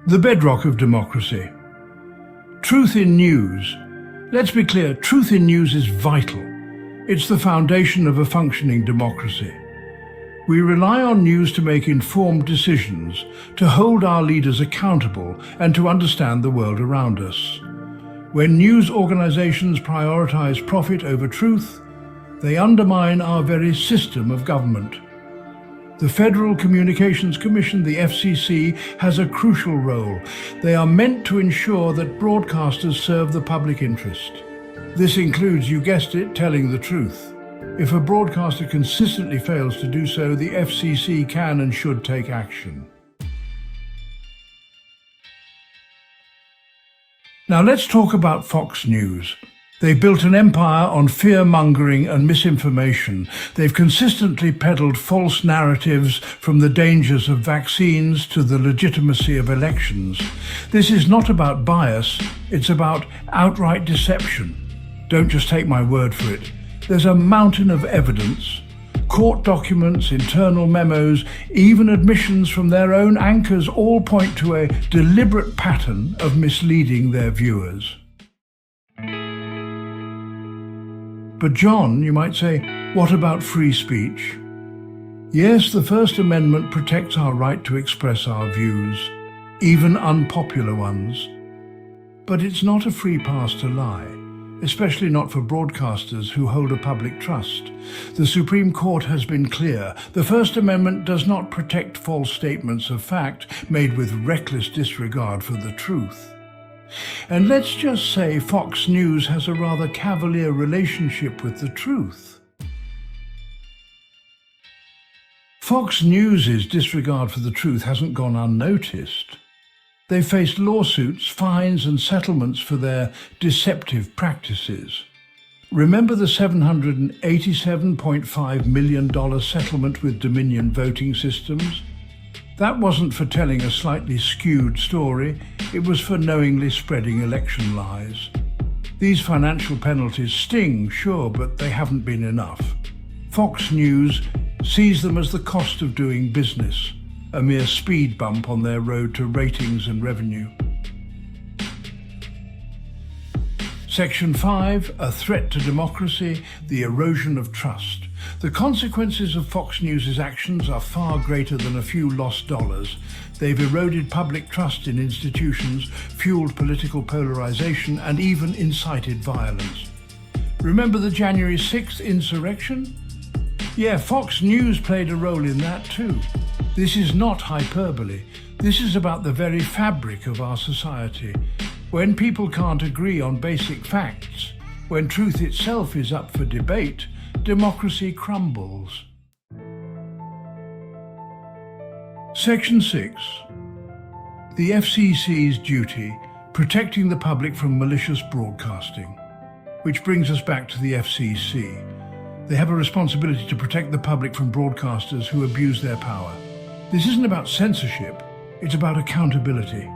The bedrock of democracy. Truth in news. Let's be clear, truth in news is vital. It's the foundation of a functioning democracy. We rely on news to make informed decisions, to hold our leaders accountable, and to understand the world around us. When news organizations prioritize profit over truth, they undermine our very system of government. The Federal Communications Commission, the FCC, has a crucial role. They are meant to ensure that broadcasters serve the public interest. This includes, you guessed it, telling the truth. If a broadcaster consistently fails to do so, the FCC can and should take action. Now let's talk about Fox News. They've built an empire on fear-mongering and misinformation. They've consistently peddled false narratives, from the dangers of vaccines to the legitimacy of elections. This is not about bias, it's about outright deception. Don't just take my word for it. There's a mountain of evidence. Court documents, internal memos, even admissions from their own anchors all point to a deliberate pattern of misleading their viewers. But John, you might say, what about free speech? Yes, the First Amendment protects our right to express our views, even unpopular ones. But it's not a free pass to lie, especially not for broadcasters who hold a public trust. The Supreme Court has been clear. The First Amendment does not protect false statements of fact made with reckless disregard for the truth. And let's just say Fox News has a rather cavalier relationship with the truth. Fox News' disregard for the truth hasn't gone unnoticed. They've faced lawsuits, fines and settlements for their deceptive practices. Remember the $787.5 million settlement with Dominion Voting Systems? That wasn't for telling a slightly skewed story, it was for knowingly spreading election lies. These financial penalties sting, sure, but they haven't been enough. Fox News sees them as the cost of doing business, a mere speed bump on their road to ratings and revenue. Section 5, a threat to democracy, the erosion of trust. The consequences of Fox News' actions are far greater than a few lost dollars. They've eroded public trust in institutions, fueled political polarization, and even incited violence. Remember the January 6th insurrection? Yeah, Fox News played a role in that too. This is not hyperbole. This is about the very fabric of our society. When people can't agree on basic facts, when truth itself is up for debate, democracy crumbles. Section 6. The FCC's duty, protecting the public from malicious broadcasting. Which brings us back to the FCC. They have a responsibility to protect the public from broadcasters who abuse their power. This isn't about censorship, it's about accountability.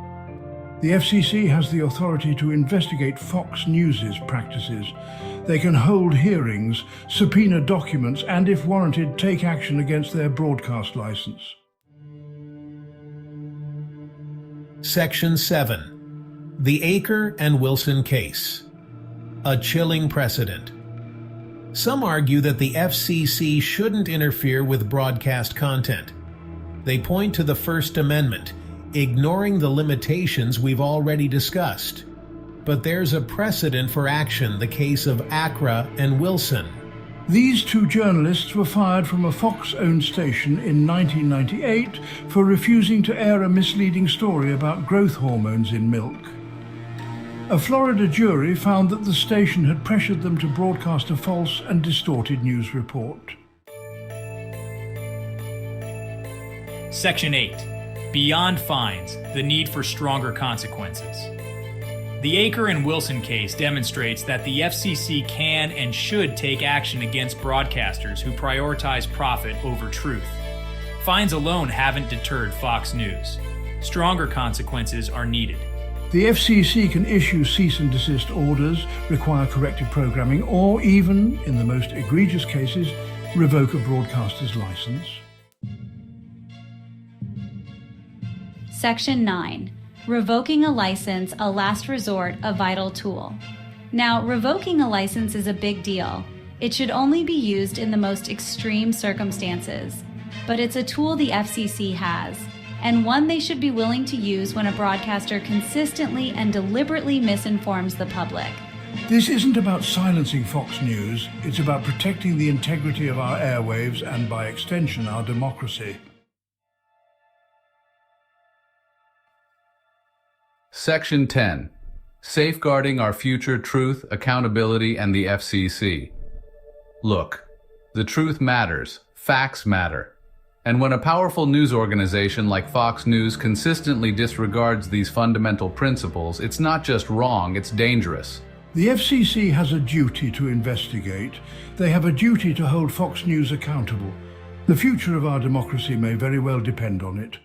The FCC has the authority to investigate Fox News' practices. They can hold hearings, subpoena documents, and if warranted, take action against their broadcast license. Section 7. The Aker and Wilson Case. A chilling precedent. Some argue that the FCC shouldn't interfere with broadcast content. They point to the First Amendment, ignoring the limitations we've already discussed. But there's a precedent for action, the case of Aker and Wilson. These two journalists were fired from a Fox-owned station in 1998 for refusing to air a misleading story about growth hormones in milk. A Florida jury found that the station had pressured them to broadcast a false and distorted news report. Section 8. Beyond fines, the need for stronger consequences. The Aker and Wilson case demonstrates that the FCC can and should take action against broadcasters who prioritize profit over truth. Fines alone haven't deterred Fox News. Stronger consequences are needed. The FCC can issue cease and desist orders, require corrective programming, or even, in the most egregious cases, revoke a broadcaster's license. Section 9. Revoking a license, a last resort, a vital tool. Now, revoking a license is a big deal. It should only be used in the most extreme circumstances. But it's a tool the FCC has, and one they should be willing to use when a broadcaster consistently and deliberately misinforms the public. This isn't about silencing Fox News, it's about protecting the integrity of our airwaves and, by extension, our democracy. Section 10. Safeguarding our future truth, accountability, and the FCC. Look, the truth matters, facts matter. And when a powerful news organization like Fox News consistently disregards these fundamental principles, it's not just wrong, it's dangerous. The FCC has a duty to investigate. They have a duty to hold Fox News accountable. The future of our democracy may very well depend on it.